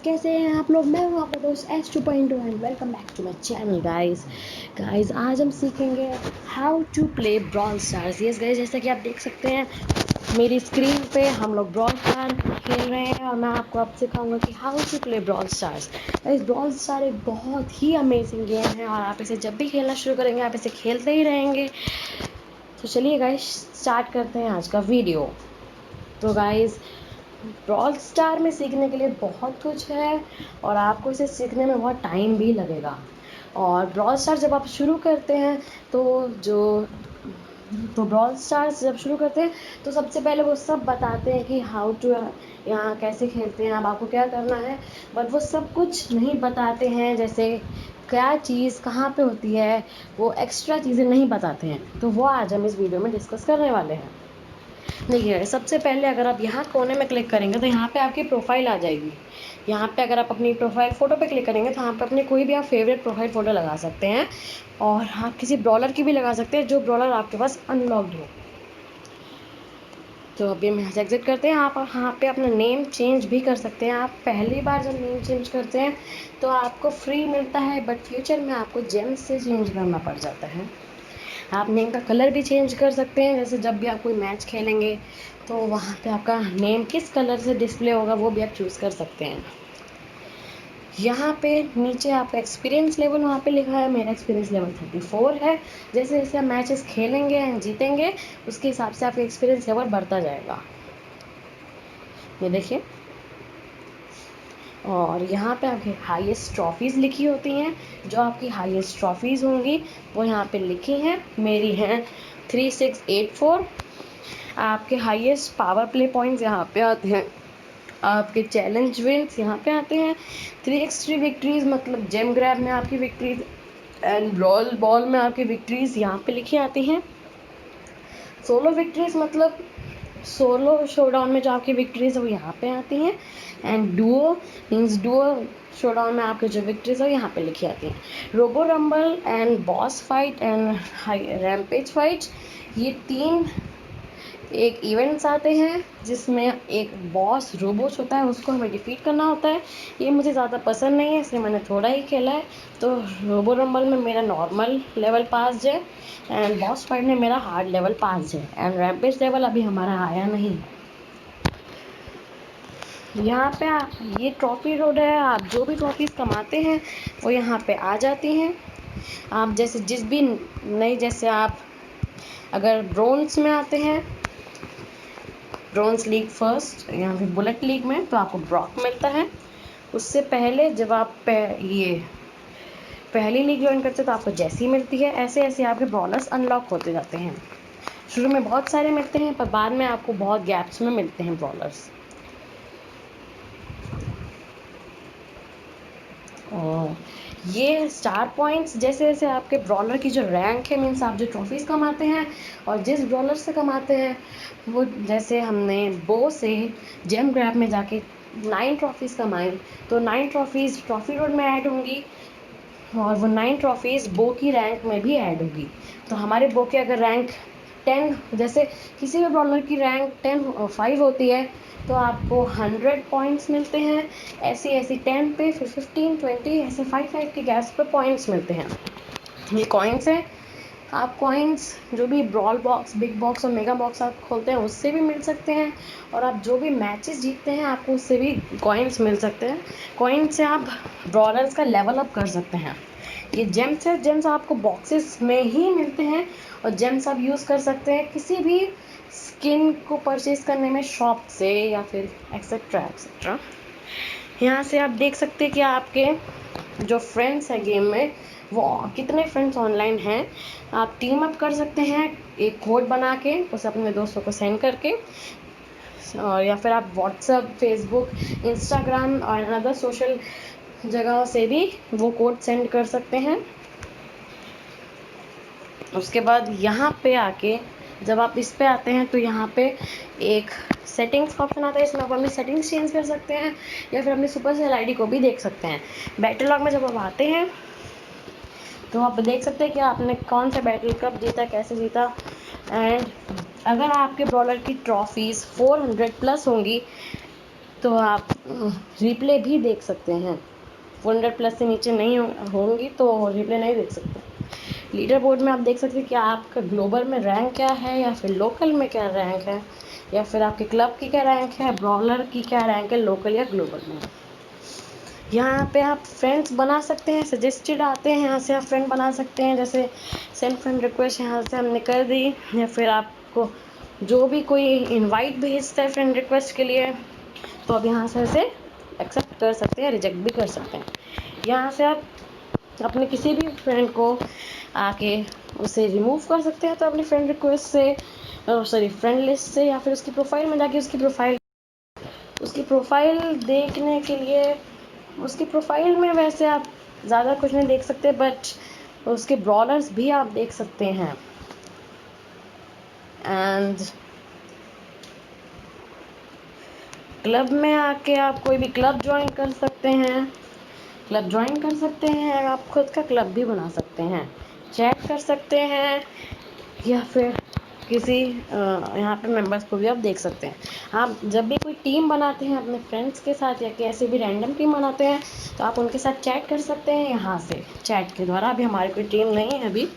कैसे हैं आप लोग। मैं हूं आपका दोस्त S2.2 and welcome back to my channel guys. आज हम सीखेंगे how to play Brawl Stars. Yes guys, जैसा कि आप देख सकते हैं मेरी स्क्रीन पे हम लोग ब्रॉल स्टार खेल रहे हैं और मैं आपको अब सिखाऊंगा कि how to play Brawl Stars. Guys, Brawl Star एक बहुत ही अमेजिंग गेम है और आप इसे जब भी खेलना शुरू करेंगे आप इसे खेलते ही रहेंगे। तो चलिए गाइस, स्टार्ट करते हैं आज का वीडियो। तो गाइस, ब्रॉल स्टार में सीखने के लिए बहुत कुछ है और आपको इसे सीखने में बहुत टाइम भी लगेगा। और ब्रॉल स्टार जब आप शुरू करते हैं तो ब्रॉल स्टार्स जब शुरू करते हैं तो सबसे पहले वो सब बताते हैं कि हाउ टू यहाँ कैसे खेलते हैं, अब आपको क्या करना है। बट वो सब कुछ नहीं बताते हैं, जैसे क्या चीज़ कहाँ पे होती है, वो एक्स्ट्रा चीज़ें नहीं बताते हैं। तो वो आज हम इस वीडियो में डिस्कस करने वाले हैं। देखिए, सबसे पहले अगर आप यहाँ कोने में क्लिक करेंगे तो यहाँ पे आपकी प्रोफाइल आ जाएगी। यहाँ पे अगर आप अपनी प्रोफाइल फ़ोटो पे क्लिक करेंगे तो यहाँ पे अपने कोई भी आप फेवरेट प्रोफाइल फ़ोटो लगा सकते हैं और आप किसी ब्रॉलर की भी लगा सकते हैं जो ब्रॉलर आपके पास अनलॉक्ड हो। तो अभी हम यहाँ से एग्जिट करते हैं। आप यहाँ पे अपना नेम चेंज भी कर सकते हैं। आप पहली बार जब नेम चेंज करते हैं तो आपको फ्री मिलता है, बट फ्यूचर में आपको जेम्स से चेंज करना पड़ जाता है। आप नेम का कलर भी चेंज कर सकते हैं, जैसे जब भी आप कोई मैच खेलेंगे तो वहाँ पे आपका नेम किस कलर से डिस्प्ले होगा वो भी आप चूज़ कर सकते हैं। यहाँ पे नीचे आपका एक्सपीरियंस लेवल वहाँ पे लिखा है, मेरा एक्सपीरियंस लेवल 34 है। जैसे जैसे आप मैचेस खेलेंगे एंड जीतेंगे उसके हिसाब से आपका एक्सपीरियंस लेवल बढ़ता जाएगा। ये देखिए, और यहाँ पे आपकी हाईएस्ट ट्रॉफीज़ लिखी होती हैं। जो आपकी हाईएस्ट ट्रॉफीज़ होंगी वो यहाँ पे लिखी हैं। मेरी हैं 3684। आपके हाईएस्ट पावर प्ले पॉइंट्स यहाँ पे आते हैं। आपके चैलेंज विन्स यहाँ पे आते हैं। 3x3 विक्ट्रीज़ मतलब जेम ग्रैब में आपकी विक्ट्रीज एंड ब्रॉल बॉल में आपकी विक्ट्रीज़ यहाँ पे लिखी आती हैं। सोलो विक्ट्रीज़ मतलब सोलो शोडाउन में जो आपकी विक्ट्रीज़ है वो यहाँ पे आती हैं। And Duo means Duo showdown में आपके जो विक्ट्रीज़ है यहाँ पे लिखी आती हैं। Robo rumble and boss fight and rampage fight, ये तीन एक इवेंट्स आते हैं जिसमें एक बॉस रोबोट होता है, उसको हमें डिफीट करना होता है। ये मुझे ज़्यादा पसंद नहीं है इसलिए मैंने थोड़ा ही खेला है। तो रोबो रंबल में मेरा नॉर्मल लेवल पास है एंड बॉस फाइट में मेरा हार्ड लेवल पास है एंड रैम्पेज लेवल अभी हमारा आया नहीं। यहाँ पे ये ट्रॉफी रोड है। आप जो भी ट्रॉफीज़ कमाते हैं वो यहाँ पे आ जाती हैं। आप जैसे जिस भी नई, जैसे आप अगर ब्रोंज में आते हैं, ब्रॉन्ज लीग फर्स्ट, यहाँ पे बुलेट लीग में तो आपको ब्रॉक मिलता है। उससे पहले जब आप ये पहली लीग ज्वाइन करते हैं तो आपको जैसी मिलती है। ऐसे ऐसे आपके ब्रॉलर्स अनलॉक होते जाते हैं। शुरू में बहुत सारे मिलते हैं पर बाद में आपको बहुत गैप्स में मिलते हैं ब्रॉलर्स। और ये स्टार पॉइंट्स जैसे जैसे आपके ब्रॉलर की जो रैंक है, मीन्स आप जो ट्रॉफीज़ कमाते हैं और जिस ब्रॉलर से कमाते हैं वो, जैसे हमने बो से जेम ग्रैब में जाके 9 ट्रॉफीज़ कमाई तो 9 ट्रॉफीज़ ट्रॉफी रोड में ऐड होंगी और वो 9 ट्रॉफीज़ बो की रैंक में भी ऐड होगी। तो हमारे बो की अगर रैंक 10, जैसे किसी भी ब्रॉलर की रैंक 5 होती है तो आपको 100 पॉइंट्स मिलते हैं। ऐसी ऐसी 10 पे फिर 15 20 ऐसे 5 के गैप्स पे पॉइंट्स मिलते हैं। ये कॉइन्स हैं। आप कॉइन्स जो भी ब्रॉल बॉक्स, बिग बॉक्स और मेगा बॉक्स आप खोलते हैं उससे भी मिल सकते हैं और आप जो भी मैचेस जीतते हैं आपको उससे भी कॉइन्स मिल सकते हैं। कॉइन्स से आप ब्रॉलर्स का लेवल अप कर सकते हैं। ये जेम्स है, जेम्स आपको बॉक्सेस में ही मिलते हैं और जेम्स आप यूज़ कर सकते हैं किसी भी स्किन को परचेज करने में शॉप से या फिर एक्सेट्रा एक्सेट्रा। यहाँ से आप देख सकते हैं कि आपके जो फ्रेंड्स हैं गेम में वो कितने फ्रेंड्स ऑनलाइन हैं। आप टीम अप कर सकते हैं एक कोड बना के उसे अपने दोस्तों को सेंड करके, और या फिर आप व्हाट्सएप, फेसबुक, इंस्टाग्राम और अदर सोशल जगह से भी वो कोड सेंड कर सकते हैं। उसके बाद यहाँ पे आके जब आप इस पे आते हैं तो यहाँ पे एक सेटिंग्स का ऑप्शन आता है। इसमें आप अपनी सेटिंग्स चेंज कर सकते हैं या फिर अपनी सुपरसेल आईडी को भी देख सकते हैं। बैटल लॉग में जब आप आते हैं तो आप देख सकते हैं कि आपने कौन सा बैटल कब जीता, कैसे जीता। एंड अगर आपके ब्रॉलर की ट्रॉफीज़ 400 प्लस होंगी तो आप रिप्ले भी देख सकते हैं। 400+ से नीचे नहीं होंगी तो रिप्ले नहीं देख सकते। लीडर बोर्ड में आप देख सकते हैं कि आपका ग्लोबल में रैंक क्या है, या फिर लोकल में क्या रैंक है, या फिर आपके क्लब की क्या रैंक है, ब्रॉलर की क्या रैंक है लोकल या ग्लोबल में। यहाँ पे आप फ्रेंड्स बना सकते हैं, सजेस्टेड आते हैं, यहाँ से आप फ्रेंड बना सकते हैं। जैसे सेंड फ्रेंड रिक्वेस्ट यहाँ से हमने कर दी, या फिर आपको जो भी कोई इनवाइट भेजता है फ्रेंड रिक्वेस्ट के लिए, तो अब यहाँ से ऐसे एक्सेप्ट कर सकते हैं, रिजेक्ट भी कर सकते हैं। यहाँ से आप अपने किसी भी फ्रेंड को आके उसे रिमूव कर सकते हैं। तो अपनी फ्रेंड रिक्वेस्ट से, सॉरी फ्रेंड लिस्ट से, या फिर उसकी प्रोफाइल में जाके उसकी प्रोफाइल देखने के लिए, उसकी प्रोफाइल में वैसे आप ज़्यादा कुछ नहीं देख सकते, बट उसके ब्रॉलर्स भी आप देख सकते हैं। एंड क्लब में आके आप कोई भी क्लब ज्वाइन कर सकते हैं, आप खुद का क्लब भी बना सकते हैं, चैट कर सकते हैं, या फिर किसी यहाँ पे मेंबर्स को भी आप देख सकते हैं। आप जब भी कोई टीम बनाते हैं अपने फ्रेंड्स के साथ, या कैसे भी रैंडम टीम बनाते हैं, तो आप उनके साथ चैट कर सकते हैं यहाँ से, चैट के द्वारा। अभी हमारी कोई टीम नहीं है अभी,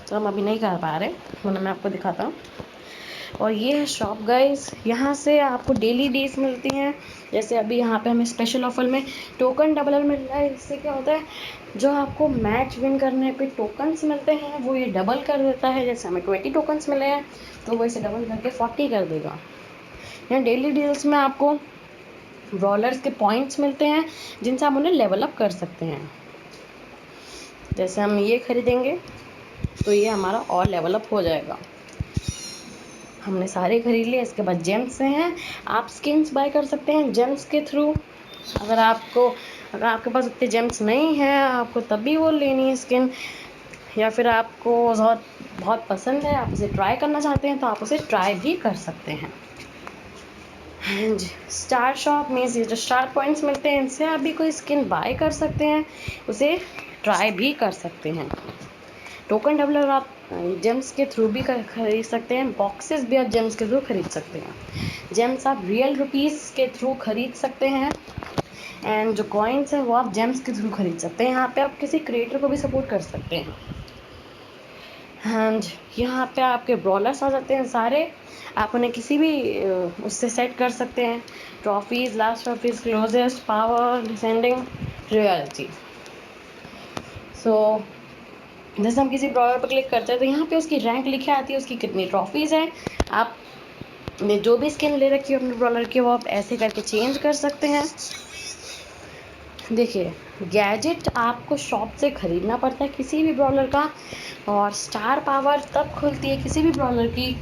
तो हम अभी नहीं कर पा रहे, वरना मैं आपको दिखाता हूँ। और ये है शॉप गाइस, यहाँ से आपको डेली डील्स मिलती हैं। जैसे अभी यहाँ पे हमें स्पेशल ऑफर में टोकन डबलर मिल रहा है। इससे क्या होता है, जो आपको मैच विन करने पे टोकन्स मिलते हैं वो ये डबल कर देता है। जैसे हमें 20 टोकन्स मिले हैं, तो वो इसे डबल करके 40 कर देगा। यहाँ डेली डील्स में आपको ब्रॉलर्स के पॉइंट्स मिलते हैं, जिनसे आप उन्हें लेवल अप कर सकते हैं। जैसे हम ये खरीदेंगे तो ये हमारा और लेवल अप हो जाएगा। हमने सारे खरीद लिए। इसके बाद जेम्स हैं, आप स्किन्स बाय कर सकते हैं जेम्स के थ्रू। अगर आपके पास उतने जेम्स नहीं हैं, आपको तब भी वो लेनी है स्किन, या फिर आपको बहुत पसंद है, आप उसे ट्राई करना चाहते हैं, तो आप उसे ट्राई भी कर सकते हैं। स्टार शॉप में ये जो स्टार पॉइंट्स मिलते हैं, इनसे आप भी कोई स्किन बाय कर सकते हैं, उसे ट्राई भी कर सकते हैं। टोकन डबलर आप जेम्स के थ्रू भी खरीद सकते हैं। बॉक्सेस भी आप जेम्स के थ्रू खरीद सकते हैं। जेम्स आप रियल रुपीस के थ्रू खरीद सकते हैं, एंड जो कॉइन्स हैं वो आप जेम्स के थ्रू खरीद सकते हैं। यहाँ पे आप किसी क्रिएटर को भी सपोर्ट कर सकते हैं। एंड यहाँ पे आपके ब्रॉलर्स आ जाते हैं सारे, आप उन्हें किसी भी उससे सेट कर सकते हैं। Trophies, last trophies, closest, power, descending, reality. So जैसे हम किसी ब्रॉलर पर क्लिक करते हैं, तो यहाँ पे उसकी रैंक लिखी आती है, उसकी कितनी ट्रॉफीज़ हैं। आप ने जो भी स्किन ले रखी है अपने ब्रॉलर की, वो आप ऐसे करके चेंज कर सकते हैं। देखिए, गैजेट आपको शॉप से ख़रीदना पड़ता है किसी भी ब्रॉलर का, और स्टार पावर तब खुलती है किसी भी ब्रॉलर की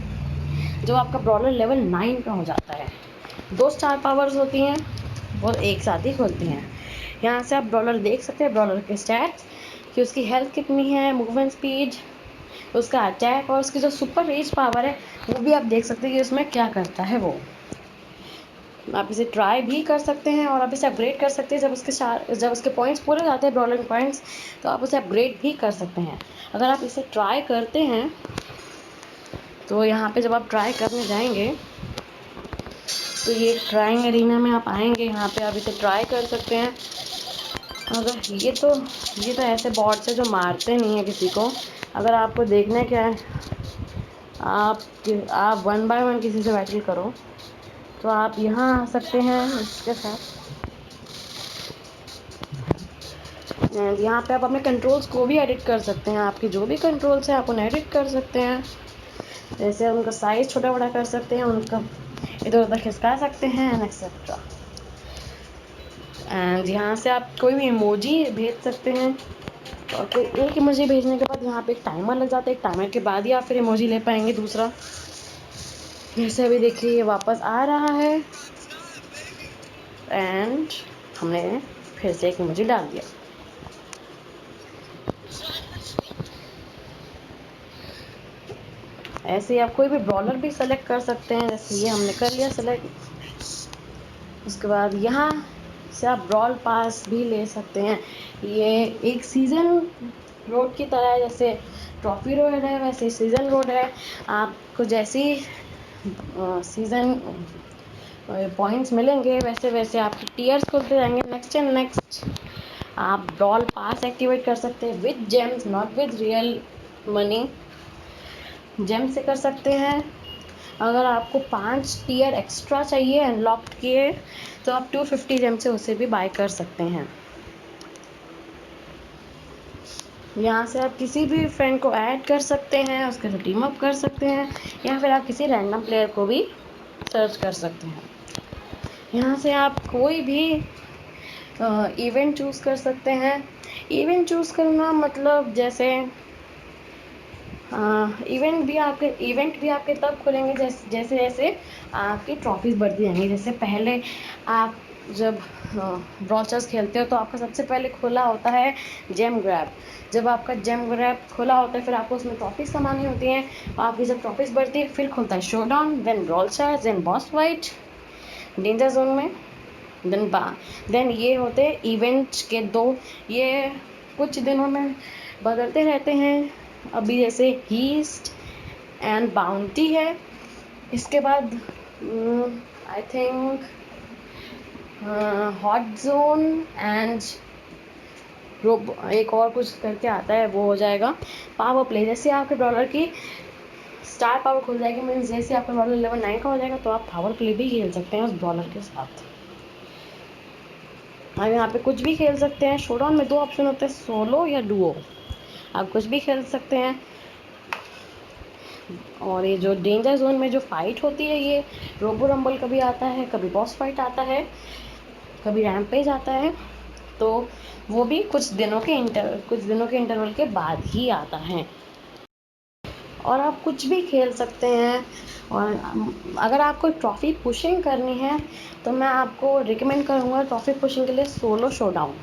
जब आपका ब्रॉलर लेवल 9 का हो जाता है। 2 स्टार पावर्स होती हैं, वो एक साथ ही खुलती हैं। यहाँ से आप ब्रॉलर देख सकते हैं, ब्रॉलर के स्टैट्स, कि उसकी हेल्थ कितनी है, मूवमेंट स्पीड, उसका अटैक, और उसकी जो सुपर रेज पावर है वो भी आप देख सकते हैं कि उसमें क्या करता है। वो आप इसे ट्राई भी कर सकते हैं, और आप इसे अपग्रेड कर सकते हैं। जब उसके पॉइंट्स पूरे हो जाते हैं, ब्रॉलर पॉइंट्स, तो आप उसे अपग्रेड भी कर सकते हैं। अगर आप इसे ट्राई करते हैं, तो यहाँ पे जब आप ट्राई करने जाएंगे, तो ये ट्राइंग एरिना में आप आएंगे, यहाँ पे आप इसे ट्राई कर सकते हैं। अगर ये तो ऐसे बॉट्स है जो मारते नहीं है किसी को। अगर आपको देखना है क्या है, आप 1 बाय 1 किसी से बैटल करो, तो आप यहाँ आ सकते हैं इसके साथ। एंड यहाँ पे आप अपने कंट्रोल्स को भी एडिट कर सकते हैं। आपके जो भी कंट्रोल्स हैं आप उन्हें एडिट कर सकते हैं। जैसे उनका साइज़ छोटा बड़ा कर सकते हैं, उनका इधर उधर खिसका सकते हैं, एंड एक्सेट्रा। एंड यहाँ से आप कोई भी इमोजी भेज सकते हैं, और फिर एक इमोजी भेजने के बाद यहाँ पे एक टाइमर लग जाता है। एक टाइमर के बाद ही आप फिर इमोजी ले पाएंगे दूसरा। जैसे अभी देखिए ये वापस आ रहा है, एंड हमने फिर से एक इमोजी डाल दिया। ऐसे ही आप कोई भी ब्रॉलर भी सेलेक्ट कर सकते हैं। जैसे ये हमने कर लिया सेलेक्ट। उसके बाद यहाँ से आप ब्रॉल पास भी ले सकते हैं। ये एक सीज़न रोड की तरह है, जैसे ट्रॉफी रोड है वैसे सीज़न रोड है। आपको जैसी सीज़न पॉइंट्स मिलेंगे वैसे वैसे आपके टीयर्स खुलते जाएंगे। नेक्स्ट एंड नेक्स्ट आप ब्रॉल पास एक्टिवेट कर सकते हैं with gems, not with real money. Gem से कर सकते हैं। अगर आपको 5 टीयर एक्स्ट्रा चाहिए अनलॉक्ड किए तो आप 250 जेम से उसे भी बाय कर सकते हैं। यहाँ से आप किसी भी फ्रेंड को ऐड कर सकते हैं, उसके साथ टीम अप कर सकते हैं, या फिर आप किसी रैंडम प्लेयर को भी सर्च कर सकते हैं। यहाँ से आप कोई भी इवेंट चूज़ कर सकते हैं। इवेंट चूज़ करना मतलब जैसे इवेंट भी आपके तब खुलेंगे जैसे जैसे आपकी ट्रॉफीज बढ़ती जाएंगी। जैसे पहले आप जब ब्रॉचर्स खेलते हो तो आपका सबसे पहले खुला होता है जेम ग्रैब। जब आपका जेम ग्रैब खुला होता है फिर आपको उसमें ट्रॉफीज कमानी होती हैं। आपकी जब ट्रॉफीज बढ़ती है फिर खुलता है showdown, then Brawl Stars, then boss fight danger zone में, देन ये होते हैं इवेंट के 2। ये कुछ दिनों में बदलते रहते हैं। अभी जैसे हीस्ट एंड बाउंटी है। इसके बाद I think hot zone and एक और कुछ करके आता है, वो हो जाएगा पावर प्ले। जैसे आपके डॉलर की स्टार पावर खुल जाएगी, मीन्स जैसे आपका डॉलर लेवल 9 का हो जाएगा तो आप पावर प्ले भी खेल सकते हैं उस डॉलर के साथ। आप यहाँ पे कुछ भी खेल सकते हैं। शोडाउन में 2 ऑप्शन होते हैं, सोलो या डुओ। आप कुछ भी खेल सकते हैं। और ये जो डेंजर जोन में जो फाइट होती है ये रोबो रंबल कभी आता है, कभी बॉस फाइट आता है, कभी रैम्पेज आता है। तो वो भी कुछ दिनों के इंटरवल के बाद ही आता है। और आप कुछ भी खेल सकते हैं। और अगर आपको ट्रॉफ़ी पुशिंग करनी है तो मैं आपको रिकमेंड करूँगा ट्रॉफ़ी पुशिंग के लिए सोलो शोडाउन।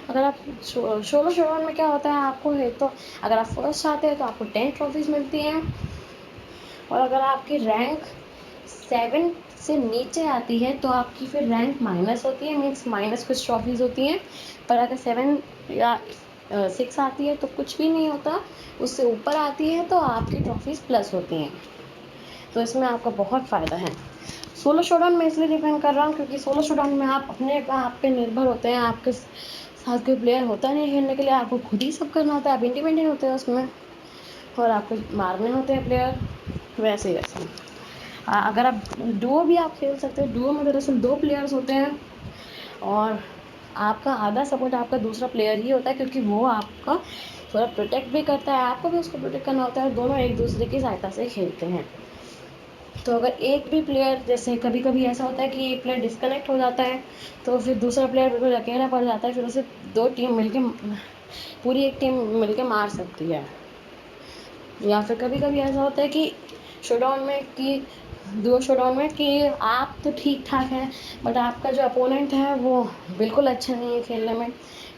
अगर आप सोलो शोडाउन में क्या होता है, आपको एक तो अगर आप फर्स्ट आते हैं तो आपको 10 ट्रॉफीज़ मिलती हैं। और अगर आपकी रैंक 7 से नीचे आती है तो आपकी फिर रैंक माइनस होती है, मीन्स माइनस कुछ ट्रॉफीज़ होती हैं। पर अगर 7 या 6 आती है तो कुछ भी नहीं होता। उससे ऊपर आती है तो आपकी ट्रॉफीज़ प्लस होती हैं। तो इसमें आपका बहुत फ़ायदा है। सोलो शोडाउन में इसलिए डिपेंड कर रहा हूँ क्योंकि सोलो शोडाउन में आप अपने आप पे निर्भर होते हैं। आपके साथ कोई प्लेयर होता नहीं खेलने के लिए, आपको खुद ही सब करना होता है। आप इंडिपेंडेंट होते हैं उसमें और आपको मारने होते हैं प्लेयर, वैसे वैसे। अगर आप डुओ भी आप खेल सकते हैं। डुओ में दरअसल 2 प्लेयर्स होते हैं और आपका आधा सपोर्ट आपका दूसरा प्लेयर ही होता है, क्योंकि वो आपका थोड़ा प्रोटेक्ट भी करता है, आपको भी उसको प्रोटेक्ट करना होता है। दोनों एक दूसरे की सहायता से खेलते हैं। तो अगर एक भी प्लेयर, जैसे कभी कभी ऐसा होता है कि एक प्लेयर डिस्कनेक्ट हो जाता है तो फिर दूसरा प्लेयर बिल्कुल अकेला पड़ जाता है, फिर उसे पूरी एक टीम मिलके मार सकती है। या फिर कभी कभी ऐसा होता है कि दो शोडाउन में कि आप तो ठीक ठाक हैं बट आपका जो अपोनेंट है वो बिल्कुल अच्छा नहीं है खेलने में।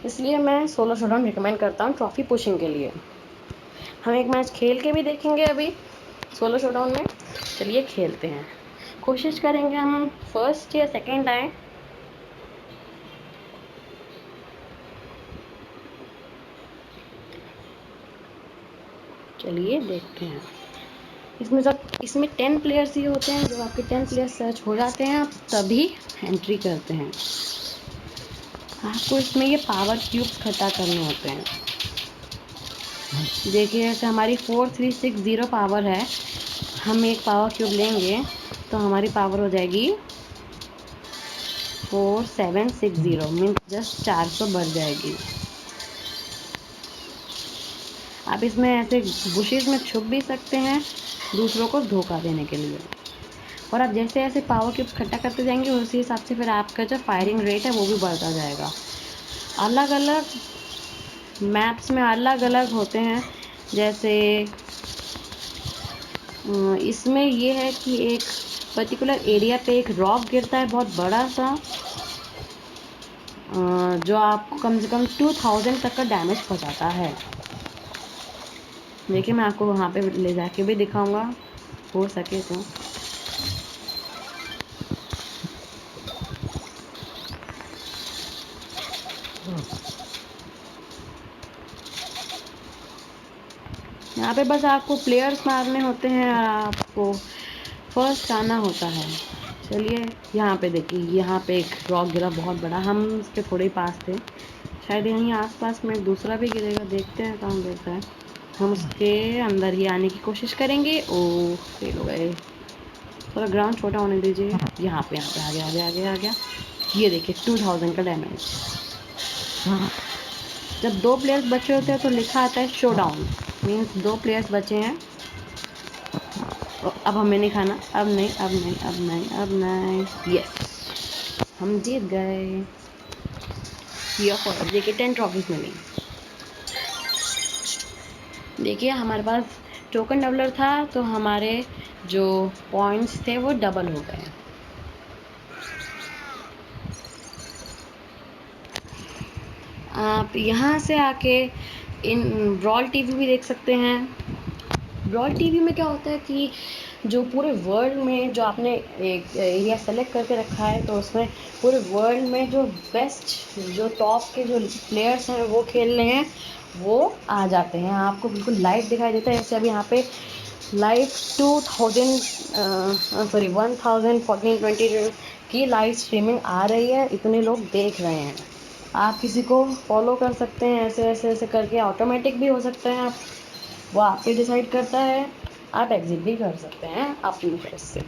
इसलिए मैं सोलो शोडाउन रिकमेंड करता हूँ ट्रॉफी पुशिंग के लिए। हम एक मैच खेल के भी देखेंगे अभी सोलो शोडाउन में। चलिए खेलते हैं, कोशिश करेंगे हम फर्स्ट या सेकंड आए। चलिए देखते हैं। इसमें 10 प्लेयर्स ही होते हैं। जब आपके 10 प्लेयर्स सर्च हो जाते हैं आप तभी एंट्री करते हैं। आपको इसमें ये पावर क्यूब्स इकट्ठा करने होते हैं। देखिए जैसे हमारी 4360 पावर है, हम एक पावर क्यूब लेंगे तो हमारी पावर हो जाएगी 4760, मीन्स जस्ट 400 बढ़ जाएगी। आप इसमें ऐसे बुशेस में छुप भी सकते हैं दूसरों को धोखा देने के लिए। और आप जैसे जैसे पावर क्यूब्स इकट्ठा करते जाएंगे उसी हिसाब से फिर आपका जो फायरिंग रेट है वो भी बढ़ता जाएगा। अलग अलग मैप्स में अलग अलग होते हैं। जैसे इसमें ये है कि एक पर्टिकुलर एरिया पे एक रॉक गिरता है बहुत बड़ा सा, जो आपको कम से कम 2000 तक का डैमेज पहुंचाता है। देखिए मैं आपको वहाँ पे ले जाके भी दिखाऊंगा हो सके तो। यहाँ पे बस आपको प्लेयर्स मारने होते हैं और आपको फर्स्ट आना होता है। चलिए यहाँ पे देखिए, यहाँ पे एक रॉक गिरा बहुत बड़ा, हम उसके थोड़े ही पास थे, शायद यहीं आसपास में दूसरा भी गिरेगा, देखते हैं कहाँ गिरता है। हम उसके अंदर ही आने की कोशिश करेंगे। ओ, फेल हो गए। थोड़ा ग्राउंड छोटा होने दीजिए। यहाँ पे आ गया, आ गया, आ गया, आ गया। ये देखिए 2000 का डैमेज। जब 2 प्लेयर्स बचे होते हैं तो लिखा आता है शो डाउन, मीन्स 2 प्लेयर्स बचे हैं। अब हमें नहीं खाना, अब नहीं, अब नहीं, अब नहीं, अब नहीं। यस, हम जीत गए। देखिए 10 ट्रॉफीज मिली। देखिए हमारे पास टोकन डबलर था तो हमारे जो पॉइंट्स थे वो डबल हो गए। आप यहाँ से आके इन ब्रॉल टीवी भी देख सकते हैं। ब्रॉड टीवी में क्या होता है कि जो पूरे वर्ल्ड में जो आपने एक एरिया सेलेक्ट करके रखा है तो उसमें पूरे वर्ल्ड में जो बेस्ट जो टॉप के जो प्लेयर्स हैं वो खेल रहे हैं, वो आ जाते हैं। आपको बिल्कुल लाइव दिखाई देता है। जैसे अभी यहाँ पे लाइव 2000 सॉरी 101420 की लाइव स्ट्रीमिंग आ रही है, इतने लोग देख रहे हैं। आप किसी को फॉलो कर सकते हैं, ऐसे ऐसे ऐसे करके ऑटोमेटिक भी हो सकता है। आप वो आप पे डिसाइड करता है। आप एग्जिट भी कर सकते हैं अपनी तरफ से।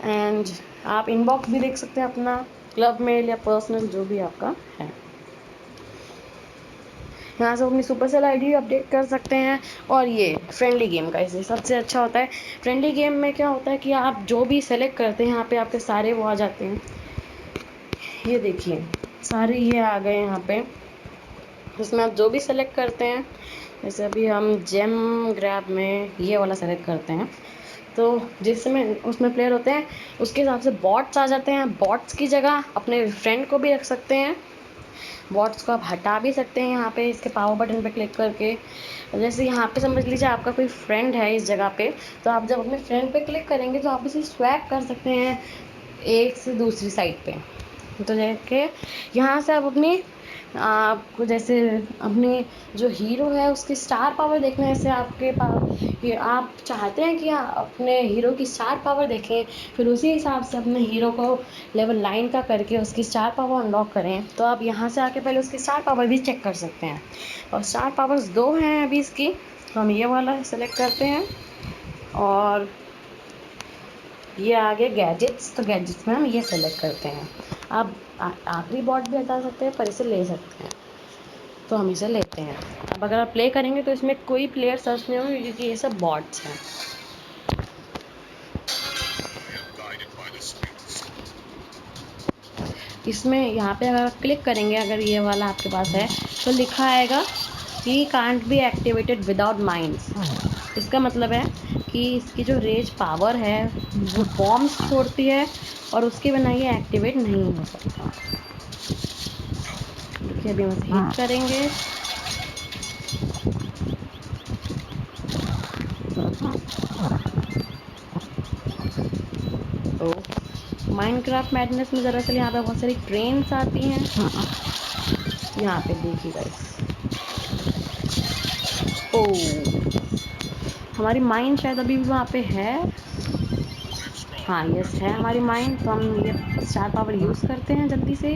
एंड आप इनबॉक्स भी देख सकते हैं अपना, क्लब मेल या पर्सनल जो भी आपका है। यहाँ से अपनी सुपरसेल आईडी अपडेट कर सकते हैं। और ये फ्रेंडली गेम का इसे सबसे अच्छा होता है। फ्रेंडली गेम में क्या होता है कि आप जो भी सेलेक्ट करते हैं यहाँ पे आपके सारे वो आ जाते हैं। ये देखिए सारे ये आ गए यहाँ पे, इसमें आप जो भी सेलेक्ट करते हैं। जैसे अभी हम जेम ग्रैब में ये वाला सेलेक्ट करते हैं तो जिसमें उसमें प्लेयर होते हैं उसके हिसाब से बॉट्स आ जाते हैं। बॉट्स की जगह अपने फ्रेंड को भी रख सकते हैं। बॉट्स को आप हटा भी सकते हैं यहाँ पे इसके पावर बटन पे क्लिक करके। जैसे यहाँ पे समझ लीजिए आपका कोई फ्रेंड है इस जगह पे, तो आप जब अपने फ्रेंड पे क्लिक करेंगे तो आप इसे स्वैप कर सकते हैं एक से दूसरी साइड पे। तो जैसे यहाँ से आप अपनी आपको जैसे अपने जो हीरो है उसकी स्टार पावर देखना है। जैसे आपके पास कि आप चाहते हैं कि अपने हीरो की स्टार पावर देखें, फिर उसी हिसाब से अपने हीरो को लेवल 9 का करके उसकी स्टार पावर अनलॉक करें, तो आप यहाँ से आके पहले उसकी स्टार पावर भी चेक कर सकते हैं। और स्टार पावर्स 2 हैं अभी इसकी, तो हम ये वाला सेलेक्ट करते हैं। और ये आगे गैजेट्स, तो गैजेट्स में हम ये सेलेक्ट करते हैं। आप आखिरी बॉट भी हटा सकते हैं पर इसे ले सकते हैं, तो हम इसे लेते हैं। अब अगर आप प्ले करेंगे तो इसमें कोई प्लेयर सर्च नहीं होंगे क्योंकि ये सब बॉट्स हैं। इसमें यहाँ पे अगर आप क्लिक करेंगे, अगर ये वाला आपके पास है तो लिखा आएगा कि can't be activated without minds. इसका मतलब है कि इसकी जो रेज पावर है वो बॉम्ब्स छोड़ती है और उसके बिना ये एक्टिवेट नहीं हो सकता। देखिए अभी हम इसे हिट करेंगे। तो माइनक्राफ्ट मैडनेस में दरअसल यहाँ पे बहुत सारी ट्रेन्स आती हैं। यहाँ पे देखिए गाइस, ओ हमारी माइन शायद अभी भी वहाँ पे है। हाँ यस है हमारी माइन, तो हम ये स्टार पावर यूज़ करते हैं जल्दी से।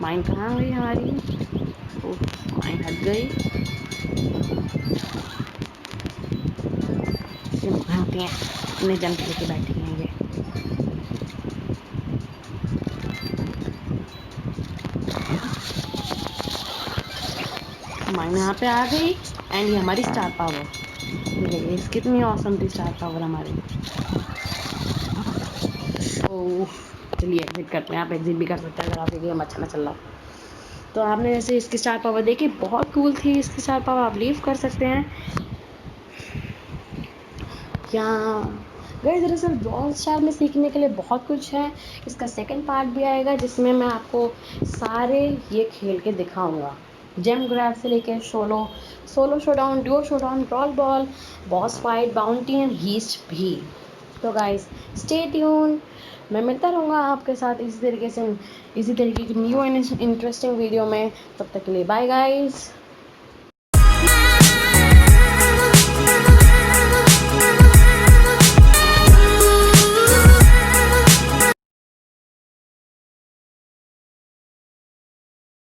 माइन कहाँ गई हमारी? ओह माइन हट गई। इसे मारते हैं, इन्हें जंप लेके बैठे हैं ये। माइन यहाँ पे आ गई एंड ये हमारी स्टार पावर। देखिए कितनी औसम थी स्टार पावर हमारी। ओह चलिए एग्जिट करते हैं। आप एग्जिट भी कर सकते हैं अगर आपको गेम अच्छा ना चल रहा। तो आपने जैसे इसकी स्टार पावर देखी, बहुत कूल थी इसकी स्टार पावर, आप लीव कर सकते हैं। यहाँ गए दरअसल ब्रॉल स्टार में सीखने के लिए बहुत कुछ है। इसका सेकंड पार्ट भी आएगा जिसमें मैं आपको सारे ये खेल के दिखाऊंगा, जेम ग्रैब से लेकर solo showdown, Duo showdown, brawl ball, boss fight, bounty and heist भी। तो गाइस स्टे ट्यून, मैं मिलता रहूँगा आपके साथ इसी तरीके की न्यू एंड इंटरेस्टिंग वीडियो में। तब तक के लिए बाय गाइस।